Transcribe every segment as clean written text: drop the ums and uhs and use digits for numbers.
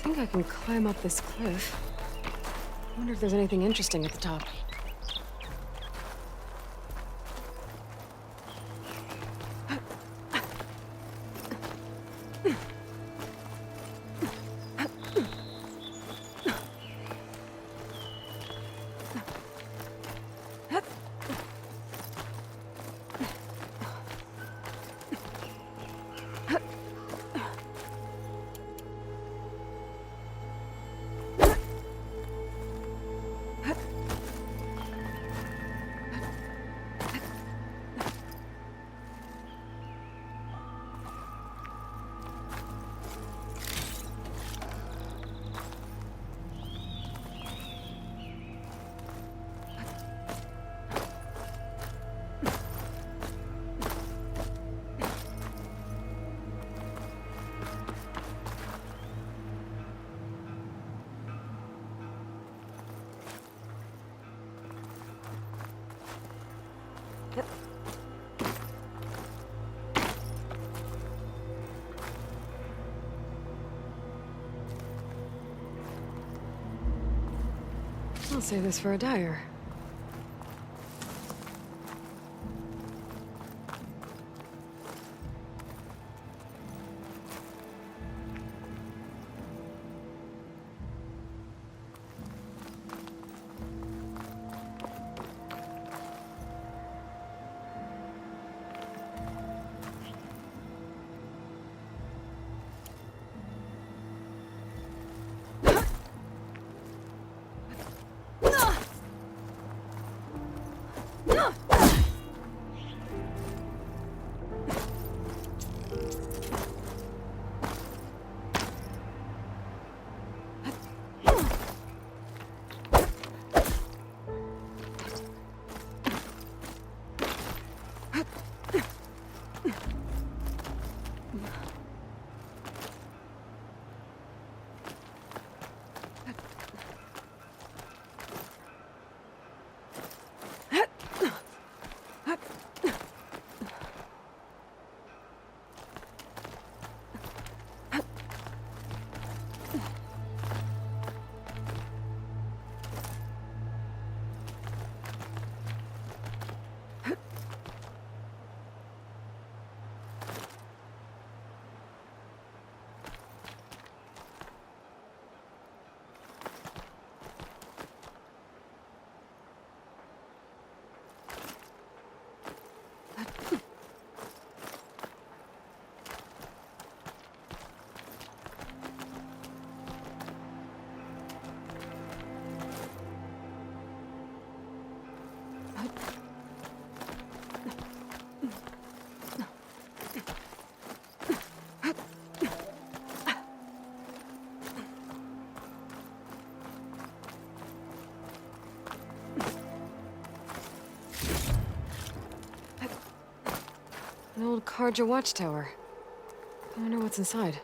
I think I can climb up this cliff. I wonder if there's anything interesting at the top. I'll save this for a dyer. An old Karja watchtower. I wonder what's inside.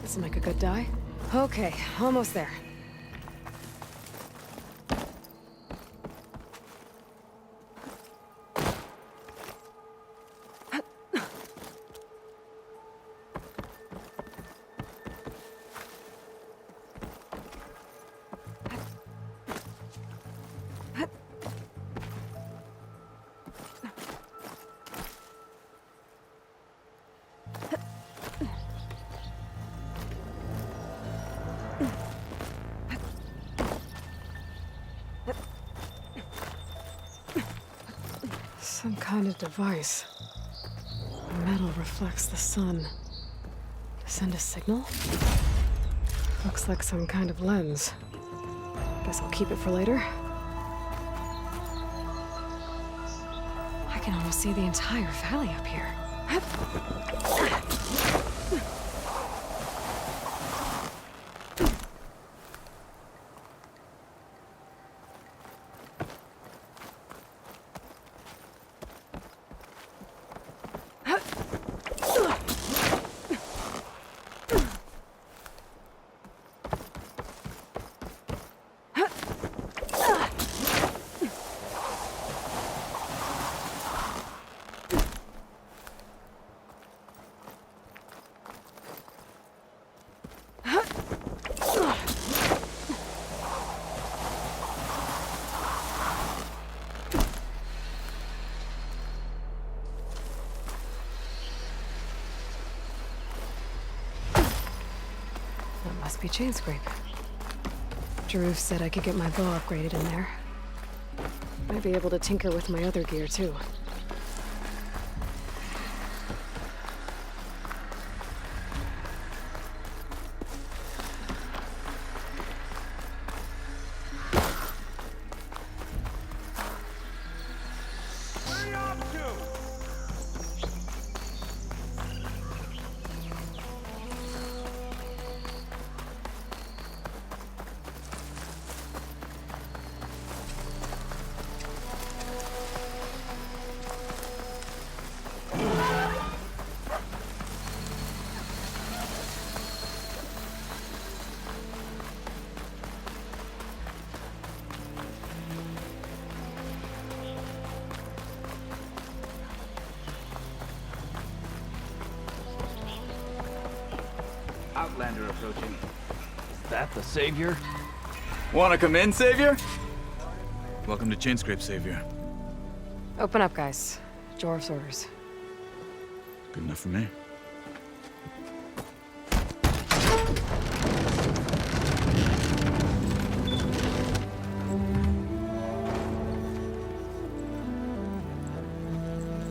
This'll make a good die. Okay, almost there. Some kind of device. The metal reflects the sun. To send a signal? Looks like some kind of lens. Guess I'll keep it for later. I can almost see the entire valley up here. That must be chain scrape. Jaruf said I could get my bow upgraded in there. Might be able to tinker with my other gear, too. Outlander approaching. Is that the Savior? Wanna come in, Savior? Welcome to Chainscrape, Savior. Open up, guys. Jorv's orders. Good enough for me.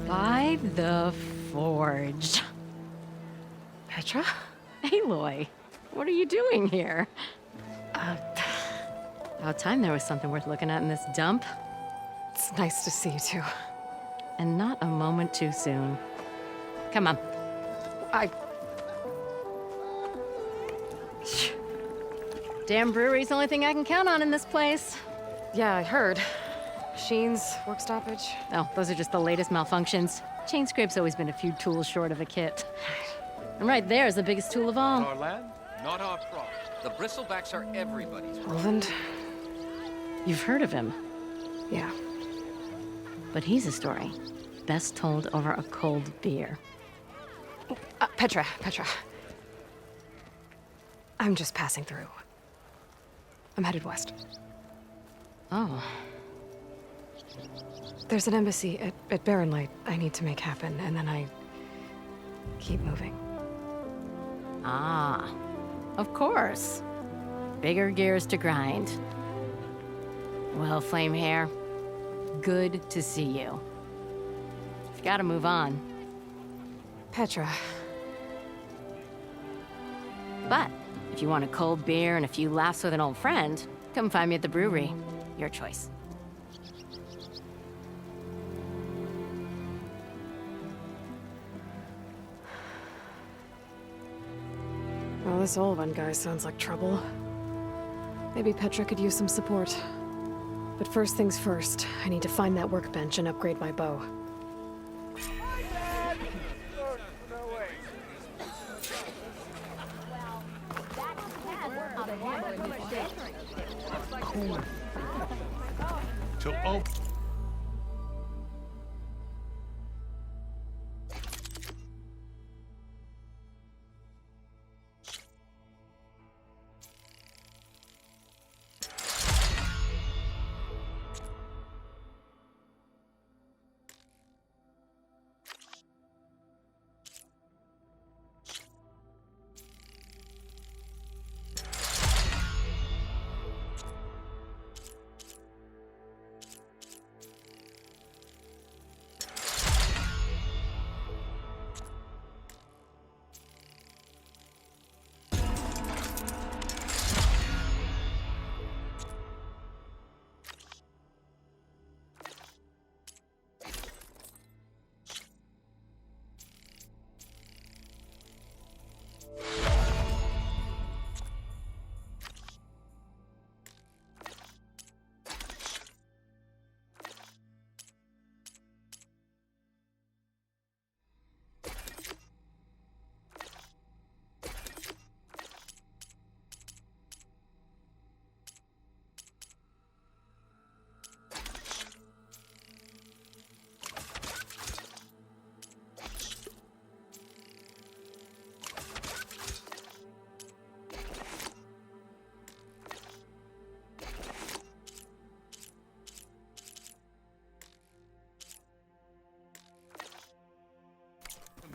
By the Forge. Petra? Aloy, what are you doing here? About time there was something worth looking at in this dump. It's nice to see you, too. and not a moment too soon. Come on. Damn brewery's the only thing I can count on in this place. Yeah, I heard. Machines, work stoppage. Oh, those are just the latest malfunctions. Chain scrape's always been a few tools short of a kit. And right there is the biggest tool of all. Our land, not our problem. The bristlebacks are everybody's problem. Roland? You've heard of him, Yeah. but he's a story best told over a cold beer. Petra. I'm just passing through. I'm headed west. Oh, There's an embassy at Barren Light I need to make happen, and then I keep moving. ah, of course. Bigger gears to grind. Well, Flame Hair, good to see you. You've got to move on. Petra. But if you want a cold beer and a few laughs with an old friend, come find me at the brewery. Your choice. Well, this old one guy sounds like trouble. Maybe Petra could use some support. But first things first, I need to find that workbench and upgrade my bow.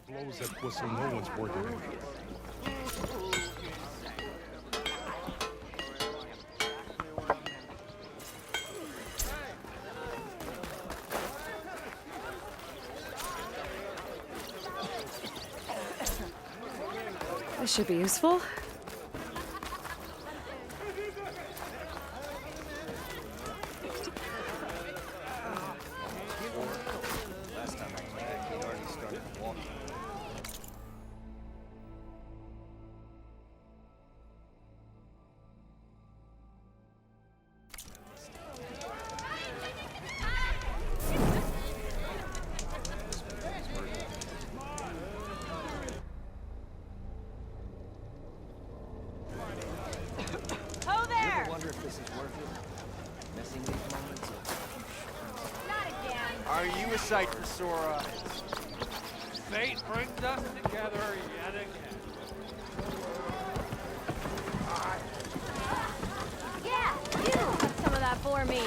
Blows that whistle, no one's working in here. This should be useful. Last time I checked, he'd already started walking. Ho there! I wonder if this is worth it. Missing these moments of Not again. Are you a sight for sore eyes? Fate brings us together yet again. Yeah, you have some of that for me.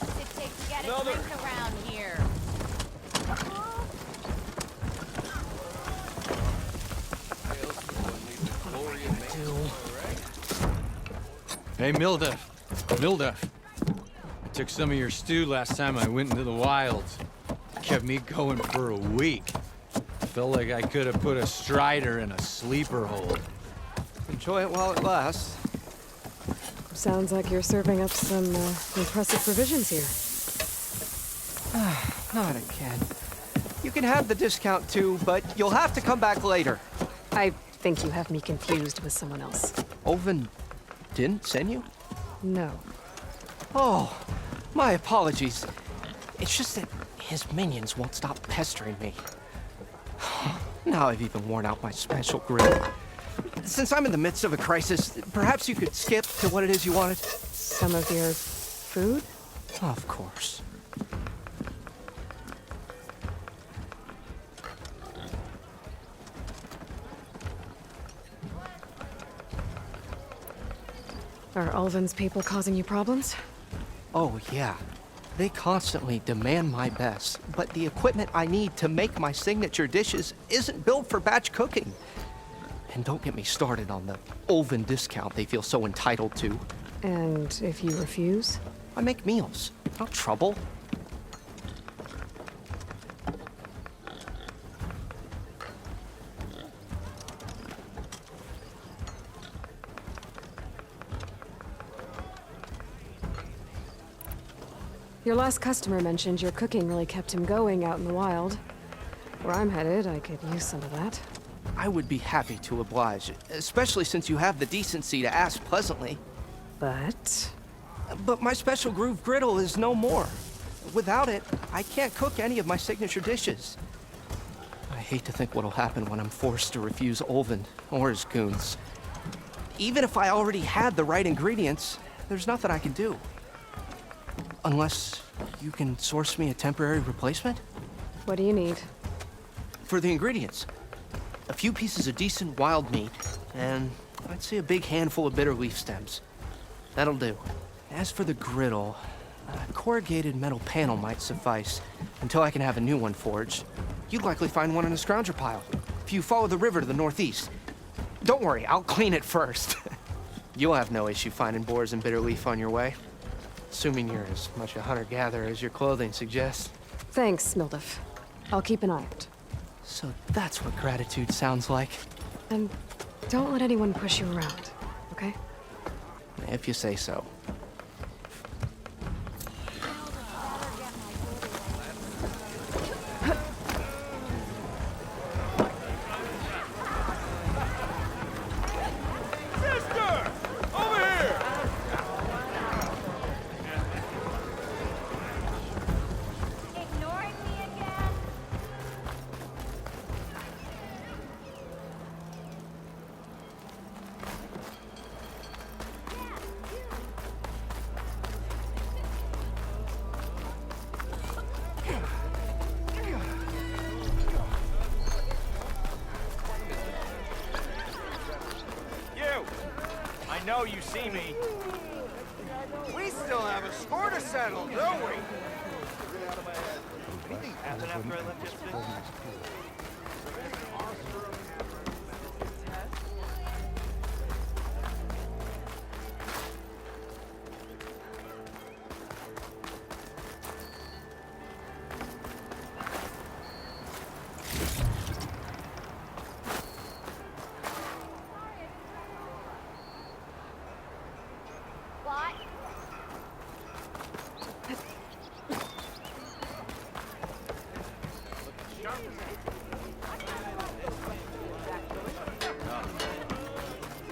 What's it take to get a drink around here? Hey, Mildef. Mildef. I took some of your stew last time I went into the wilds. Kept me going for a week. Felt like I could have put a strider in a sleeper hold. Enjoy it while it lasts. Sounds like you're serving up some impressive provisions here. Not again. You can have the discount too, but you'll have to come back later. I think you have me confused with someone else. Olvin didn't send you? No. Oh, my apologies. It's just that his minions won't stop pestering me. Now I've even worn out my special grill. Since I'm in the midst of a crisis, perhaps you could skip to what it is you wanted? Some of your food? Of course. Are Ulvin's people causing you problems? Oh, yeah. They constantly demand my best, but the equipment I need to make my signature dishes isn't built for batch cooking. And don't get me started on the Ulvin discount they feel so entitled to. And if you refuse? I make meals, no trouble. Your last customer mentioned your cooking really kept him going out in the wild. Where I'm headed, I could use some of that. I would be happy to oblige, especially since you have the decency to ask pleasantly. But But my special groove griddle is no more. Without it, I can't cook any of my signature dishes. I hate to think what'll happen when I'm forced to refuse Ulvin or his goons. Even if I already had the right ingredients, there's nothing I can do. Unless you can source me a temporary replacement? what do you need? For the ingredients, a few pieces of decent wild meat, and I'd say a big handful of bitter leaf stems. That'll do. As for the griddle, a corrugated metal panel might suffice until I can have a new one forged. You'd likely find one in a scrounger pile if you follow the river to the northeast. Don't worry, I'll clean it first. You'll have no issue finding boars and bitter leaf on your way. Assuming you're as much a hunter-gatherer as your clothing suggests. Thanks, Mildef. I'll keep an eye out. So that's what gratitude sounds like. And don't let anyone push you around, okay? If you say so. Ignoring me again? You! I know you see me. We still have a score to settle, don't we? Anything happen after I left yesterday? What?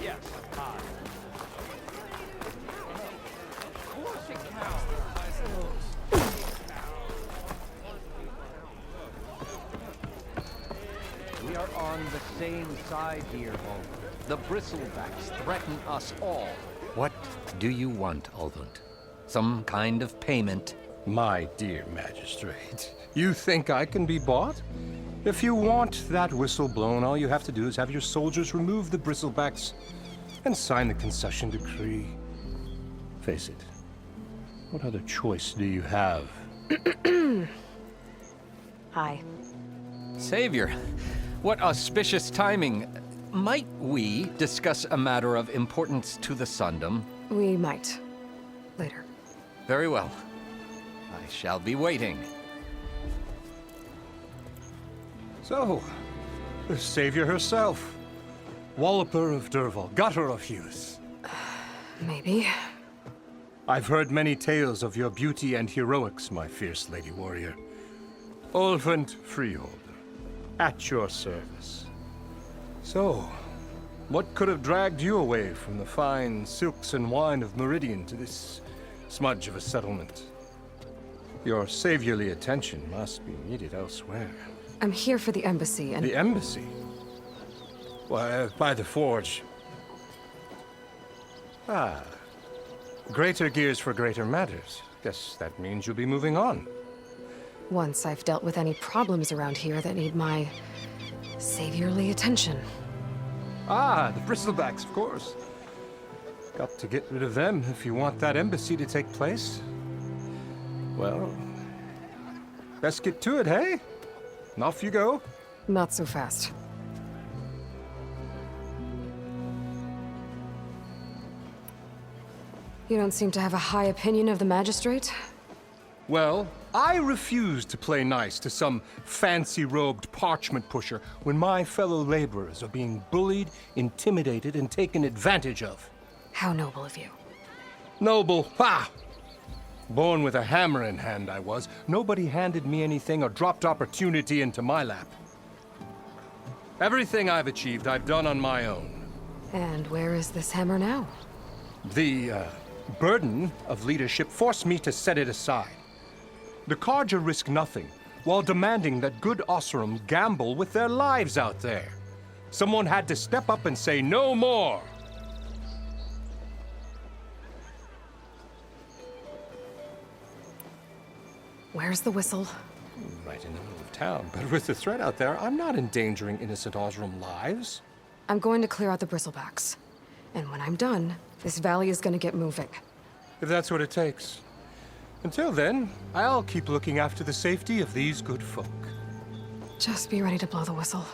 Yes, hi. Of course it counts, I suppose. We are on the same side here, Holmes. The bristlebacks threaten us all. What do you want, Ulvund? Some kind of payment? My dear magistrate, you think I can be bought? If you want that whistle blown, all you have to do is have your soldiers remove the bristlebacks and sign the concession decree. Face it, what other choice do you have? Hi. Savior, what auspicious timing. Might we discuss a matter of importance to the Sundom? We might. Later. Very well. I shall be waiting. So, the savior herself. Walloper of Derval, gutter of youth. Maybe. I've heard many tales of your beauty and heroics, my fierce lady warrior. Ulvent Freeholder, at your service. So, what could have dragged you away from the fine silks and wine of Meridian to this smudge of a settlement? Your saviorly attention must be needed elsewhere. I'm here for the embassy and... The embassy? Why, by the forge. Ah. Greater gears for greater matters. Guess that means you'll be moving on. Once I've dealt with any problems around here that need my saviorly attention. Ah, the bristlebacks, of course. Got to get rid of them if you want that embassy to take place. Well, best get to it, hey? And off you go. Not so fast. You don't seem to have a high opinion of the magistrate? Well, I refuse to play nice to some fancy-robed parchment pusher when my fellow laborers are being bullied, intimidated, and taken advantage of. How noble of you. Noble? Ha! Born with a hammer in hand, I was. Nobody handed me anything or dropped opportunity into my lap. Everything I've achieved, I've done on my own. And where is this hammer now? The, burden of leadership forced me to set it aside. The Carja risk nothing, while demanding that good Osseram gamble with their lives out there. Someone had to step up and say no more! Where's the whistle? Right in the middle of town, but with the threat out there, I'm not endangering innocent Osseram lives. I'm going to clear out the bristlebacks. And when I'm done, this valley is going to get moving. If that's what it takes. Until then, I'll keep looking after the safety of these good folk. Just be ready to blow the whistle.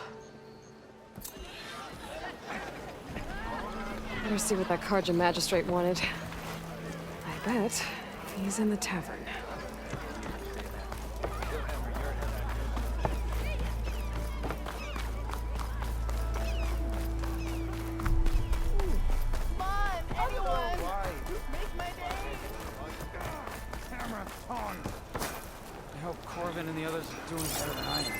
Better see what that Carja magistrate wanted. I bet he's in the tavern. I hope Corvin and the others are doing better than I am.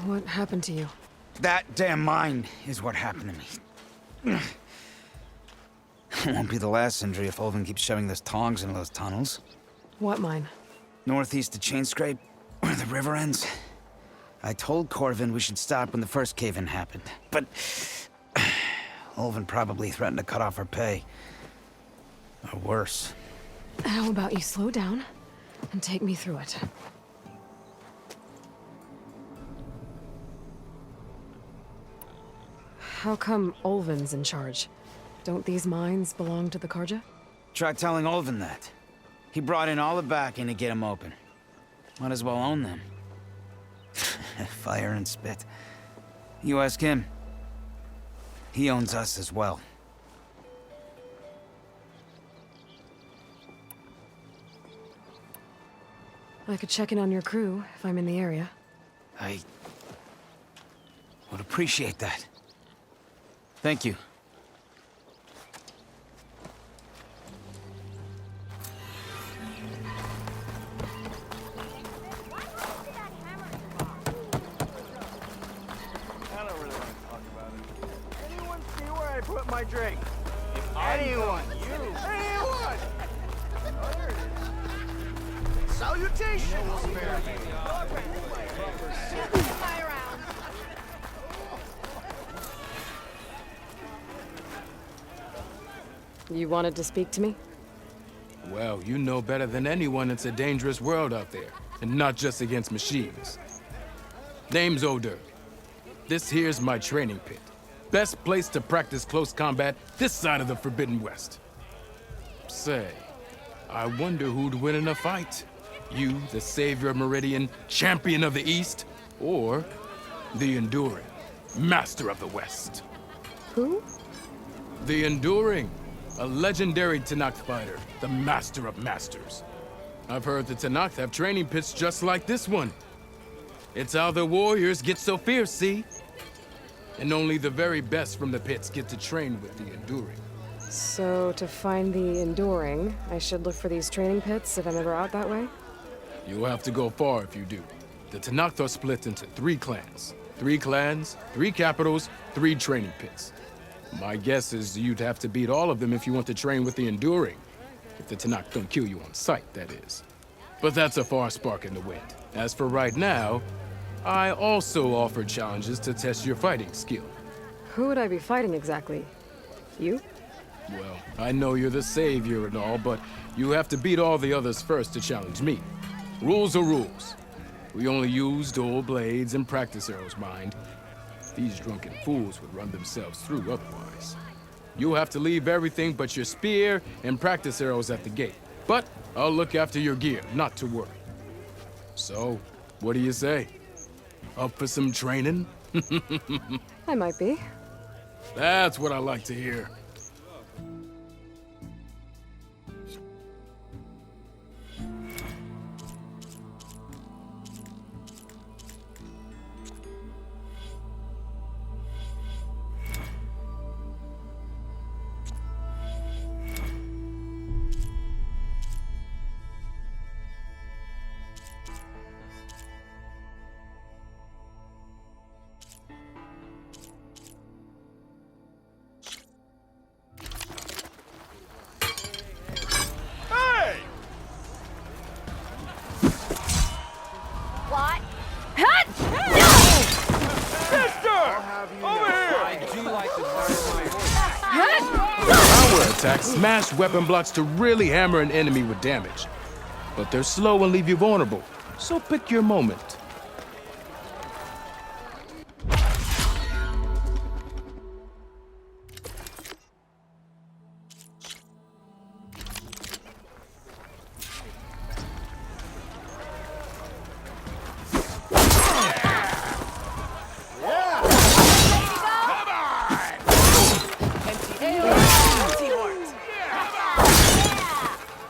What happened to you? That damn mine is what happened to me. It won't be the last injury if Ulvin keeps shoving those tongs into those tunnels. What mine? Northeast of Chainscrape, where the river ends. I told Corvin we should stop when the first cave-in happened, but Ulvin probably threatened to cut off our pay. Or worse. How about you slow down and take me through it? How come Ulvin's in charge? Don't these mines belong to the Carja? Try telling Ulvin that. He brought in all the backing to get them open. Might as well own them. Fire and spit. You ask him. He owns us as well. I could check in on your crew if I'm in the area. I would appreciate that. Thank you. I don't really want to talk about it. Anyone see where I put my drink? Anyone? Anyone? Oh, there it is. Salutations! You wanted to speak to me? Well, you know better than anyone it's a dangerous world out there, and not just against machines. Name's Oder. This here's my training pit. Best place to practice close combat this side of the Forbidden West. Say, I wonder who'd win in a fight. You, the savior of Meridian, champion of the East, or the enduring master of the West. Who? The Enduring, a legendary Tenakth fighter, the master of masters. I've heard the Tenakth have training pits just like this one. It's how the warriors get so fierce, see? And only the very best from the pits get to train with the Enduring. So, to find the Enduring, I should look for these training pits if I'm ever out that way? You'll have to go far if you do. The Tenakth are split into 3 clans. 3 clans, 3 capitals, 3 training pits. My guess is you'd have to beat all of them if you want to train with the Enduring. If the Tenakth don't kill you on sight, that is. But that's a far spark in the wind. As for right now, I also offer challenges to test your fighting skill. Who would I be fighting exactly? You? Well, I know you're the savior and all, but you have to beat all the others first to challenge me. Rules are rules. We only use dual blades and practice arrows, mind. These drunken fools would run themselves through otherwise. You'll have to leave everything but your spear and practice arrows at the gate. But I'll look after your gear, not to worry. So, what do you say? Up for some training? I might be. That's what I like to hear. What? Power attacks smash weapon blocks to really hammer an enemy with damage. But they're slow and leave you vulnerable, so pick your moment.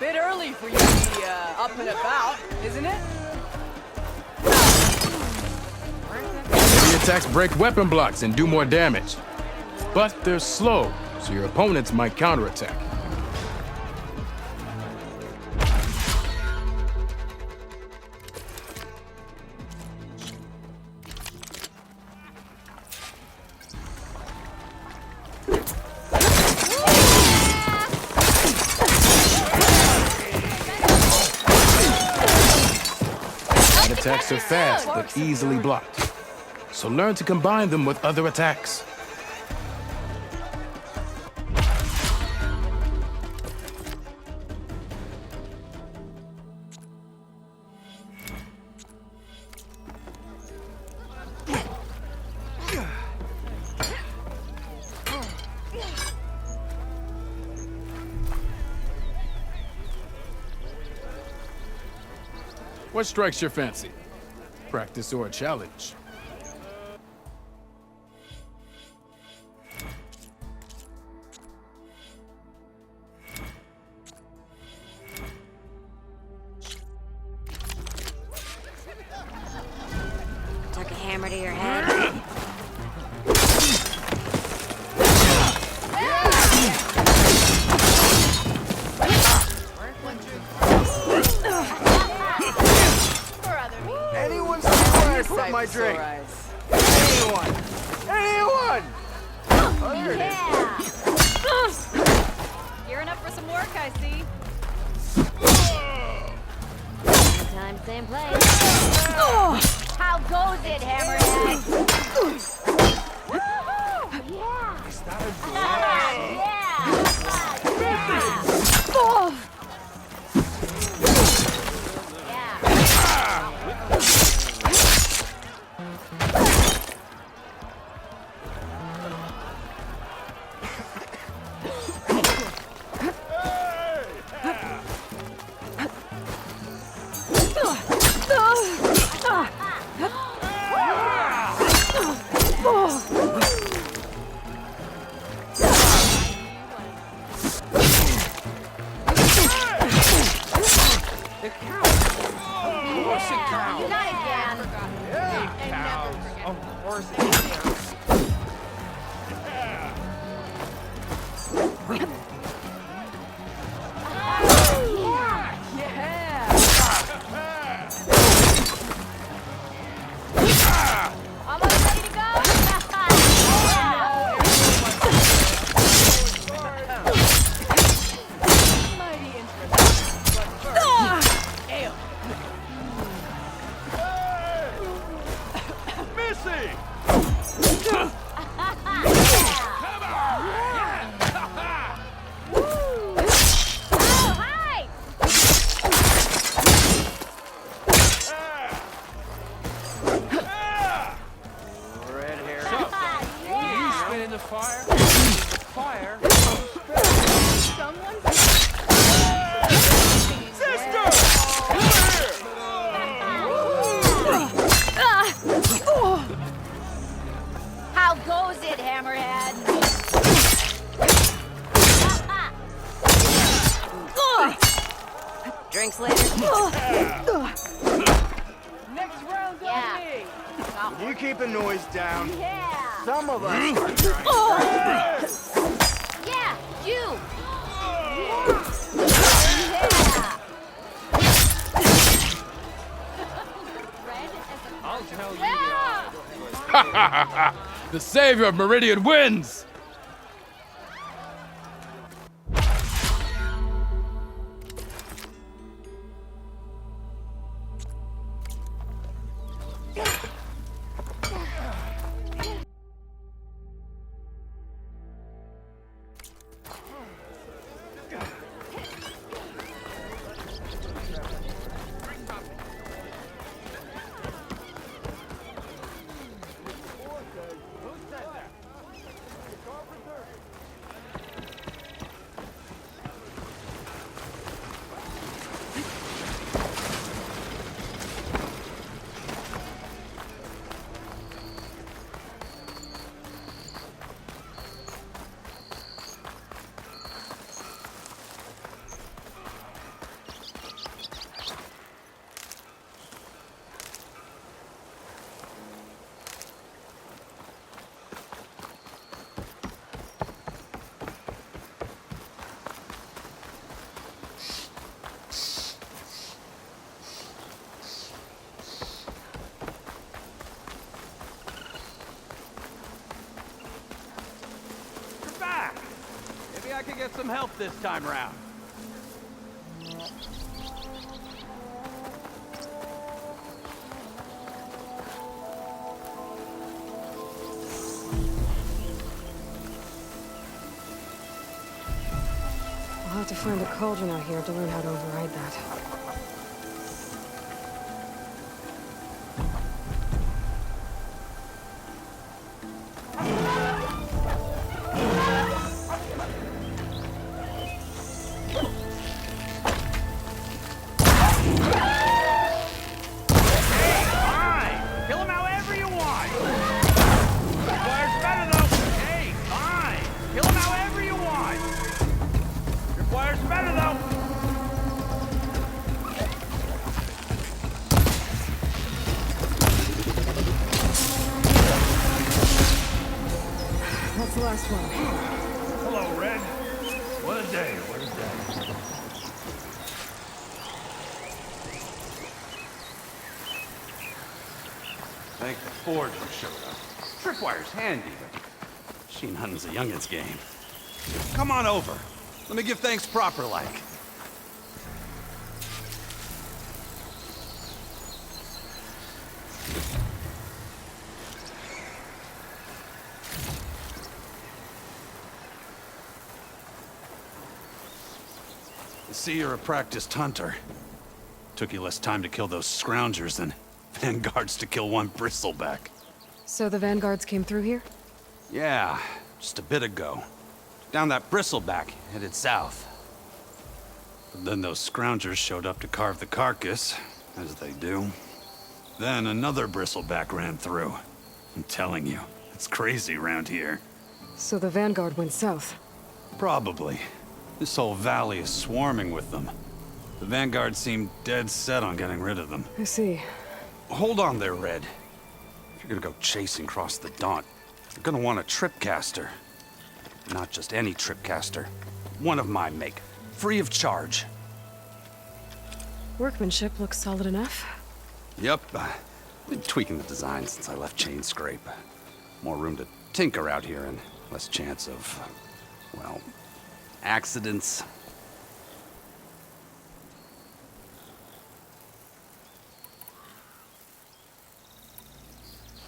Bit early for you to be up and about, isn't it? Heavy attacks break weapon blocks and do more damage. But they're slow, so your opponents might counterattack. Attacks are fast, but easily blocked. So learn to combine them with other attacks. What strikes your fancy? Practice or a challenge? Took a hammer to your head. Anyone see where I put my drink? Anyone? Anyone? Oh, there it is. Gearing up for some work, I see. Same time, same place. How goes it, Hammerhead? You got it, Dan. Yeah. Of course it is. Almost ready to go? Mighty interesting. But first, ale. Missy! Oh, hi! Red hair. Yeah! Spit in the fire? Fire? Someone How goes it, Hammerhead? Drinks later. Next round's Yeah. on me. You keep the noise down. Yeah! Some of us are trying. Yeah! You! I'll tell you. Yeah! The savior of Meridian wins! You're back. Maybe I could get some help this time around. I'll have to find a cauldron out here to learn how to override that. Fine. Kill him however you want. Requires better though. Hey, fine. Kill him however you want. Requires better though. That's the last one. Hello, Red. What a day. What a day. Thank the forger showed up. Tripwire's handy, but machine hunting's a youngin's game. Come on over. Let me give thanks proper like. I see you're a practiced hunter. Took you less time to kill those scroungers than vanguards to kill one bristleback. So the vanguards came through here? Yeah, just a bit ago. Down that bristleback, headed south. But then those scroungers showed up to carve the carcass, as they do. Then another bristleback ran through. I'm telling you, it's crazy around here. So the vanguard went south. Probably. This whole valley is swarming with them. The vanguard seemed dead set on getting rid of them. I see. hold on there, Red. If you're gonna go chasing across the Daunt, you're gonna want a tripcaster. Not just any tripcaster. One of my make. Free of charge. Workmanship looks solid enough. Yep. Been tweaking the design since I left Chain Scrape. More room to tinker out here and less chance of, well, accidents.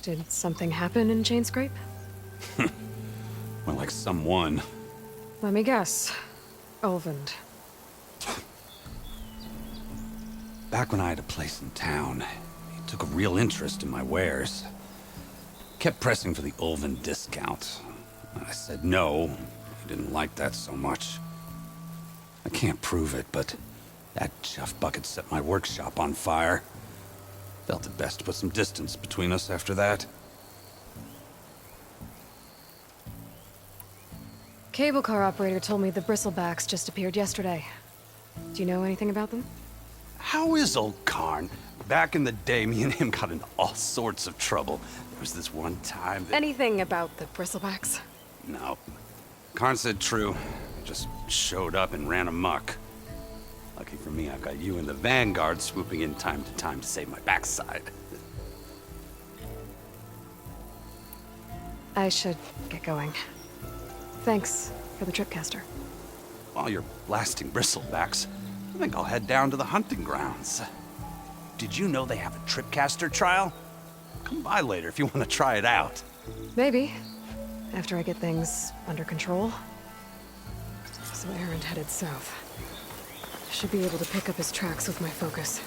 Did something happen in Chain Scrape? Well, like someone. Let me guess. Ulvund. Back when I had a place in town, he took a real interest in my wares. Kept pressing for the Ulvund discount. I said no. He didn't like that so much. I can't prove it, but that chuff bucket set my workshop on fire. Felt it best to put some distance between us after that. Cable car operator told me the bristlebacks just appeared yesterday. Do you know anything about them? How is old Karn? Back in the day, me and him got into all sorts of trouble. There was this one time that... Anything about the bristlebacks? No. Karn said true. Just showed up and ran amok. Lucky for me, I've got you and the Vanguard swooping in time to save my backside. I should get going. Thanks for the tripcaster. While you're blasting bristlebacks, I think I'll head down to the hunting grounds. Did you know they have a tripcaster trial? Come by later if you want to try it out. Maybe. After I get things under control. So Errand headed south. Should be able to pick up his tracks with my focus.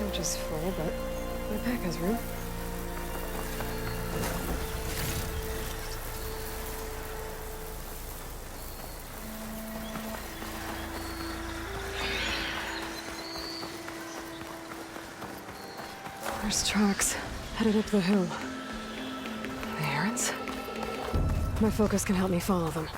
Pouch is full, but my pack has room. There's tracks headed up the hill. The errands? My focus can help me follow them.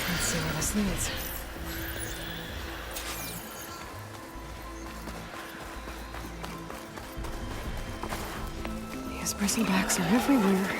Let's see where this leads. These bristlebacks are everywhere.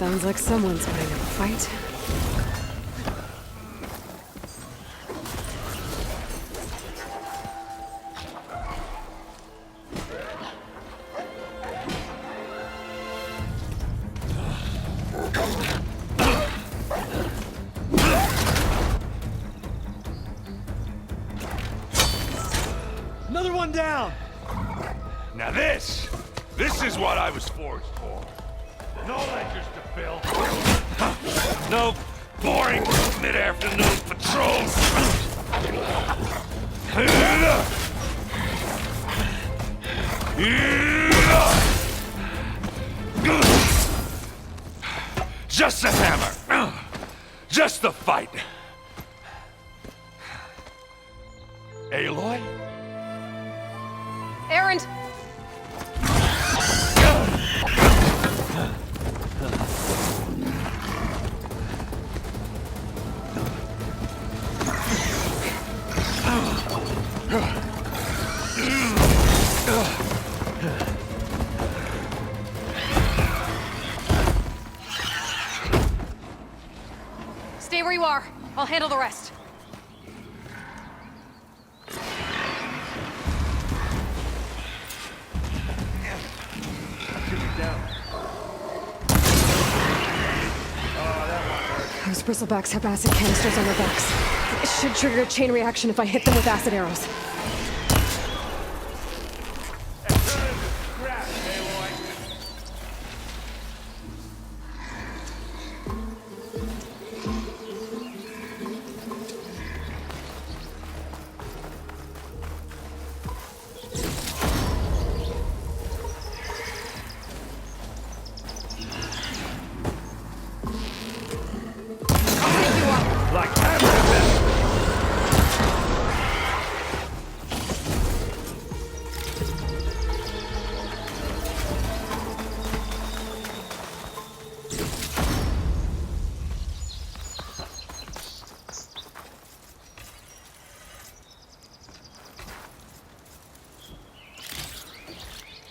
Sounds like someone's putting up a fight. Another one down! Now this is what I was forged for. No ledgers to fill. No boring mid-afternoon patrols. Just a hammer. Just the fight. Aloy? Erend! Stay where you are. I'll handle the rest. Those bristlebacks have acid canisters on their backs. It should trigger a chain reaction if I hit them with acid arrows.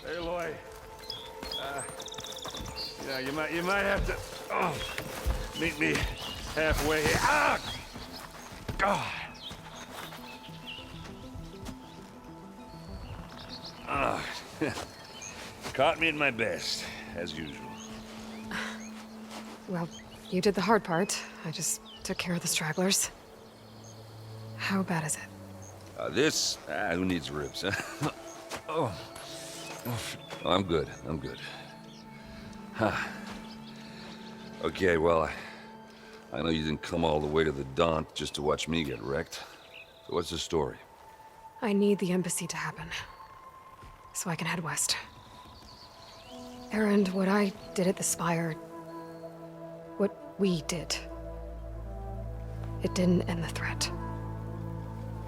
Aloy. Yeah, you might have to meet me halfway here. Ah! God. Caught me at my best, as usual. Well, you did the hard part. I just took care of the stragglers. How bad is it? Who needs ribs, huh? Oh, I'm good. Huh. Okay, well, I know you didn't come all the way to the Daunt just to watch me get wrecked. So what's the story? I need the embassy to happen, so I can head west. Erend, what I did at the Spire, what we did, it didn't end the threat.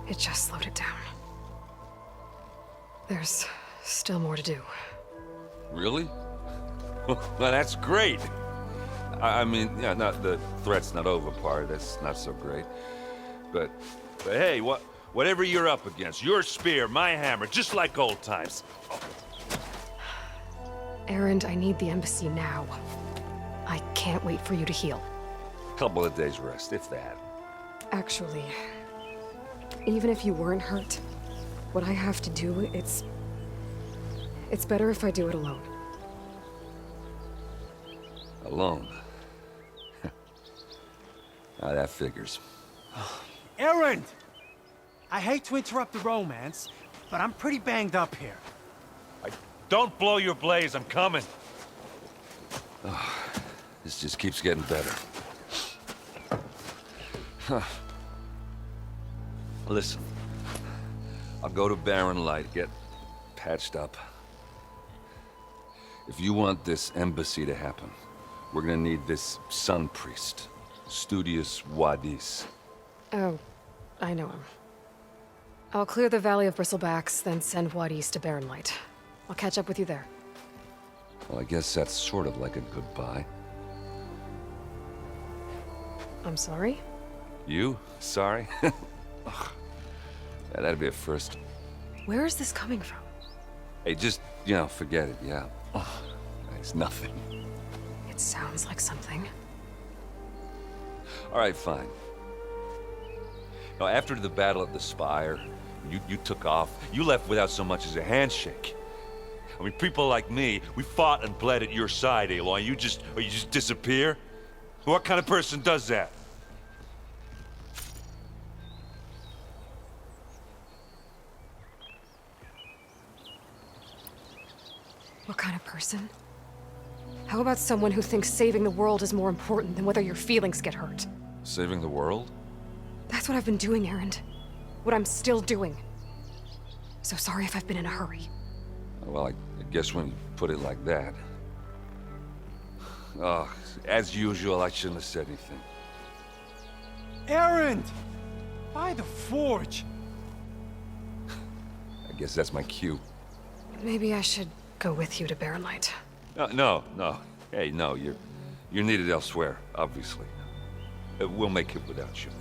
It just slowed it down. There's still more to do. Really? Well, that's great. I mean, yeah, not the threat's not over part. That's not so great. But hey, whatever you're up against, your spear, my hammer, just like old times. Erend, I need the embassy now. I can't wait for you to heal. Couple of days rest, if that. Actually, even if you weren't hurt, what I have to do, it's better if I do it alone. Alone? Now that figures. Erend! I hate to interrupt the romance, but I'm pretty banged up here. Don't blow your blaze, I'm coming. This just keeps getting better. Listen, I'll go to Barren Light, get patched up. If you want this embassy to happen, we're gonna need this sun priest, Studious Wadis. Oh, I know him. I'll clear the Valley of Bristlebacks, then send Wadis to Barren Light. I'll catch up with you there. Well, I guess that's sort of like a goodbye. I'm sorry? You? Sorry? Ugh. Yeah, that'd be a first. Where is this coming from? Hey, just, forget it, yeah. Ugh. It's nothing. It sounds like something. All right, fine. Now, after the Battle of the Spire, you took off. You left without so much as a handshake. I mean, people like me, we fought and bled at your side, Aloy. You just disappear? What kind of person does that? What kind of person? How about someone who thinks saving the world is more important than whether your feelings get hurt? Saving the world? That's what I've been doing, Erend. What I'm still doing. So sorry if I've been in a hurry. Well, I guess when you put it like that. Oh, as usual, I shouldn't have said anything. Erend! By the Forge! I guess that's my cue. Maybe I should go with you to Barrenlight. No. Hey, no, you're needed elsewhere, obviously. We'll make it without you.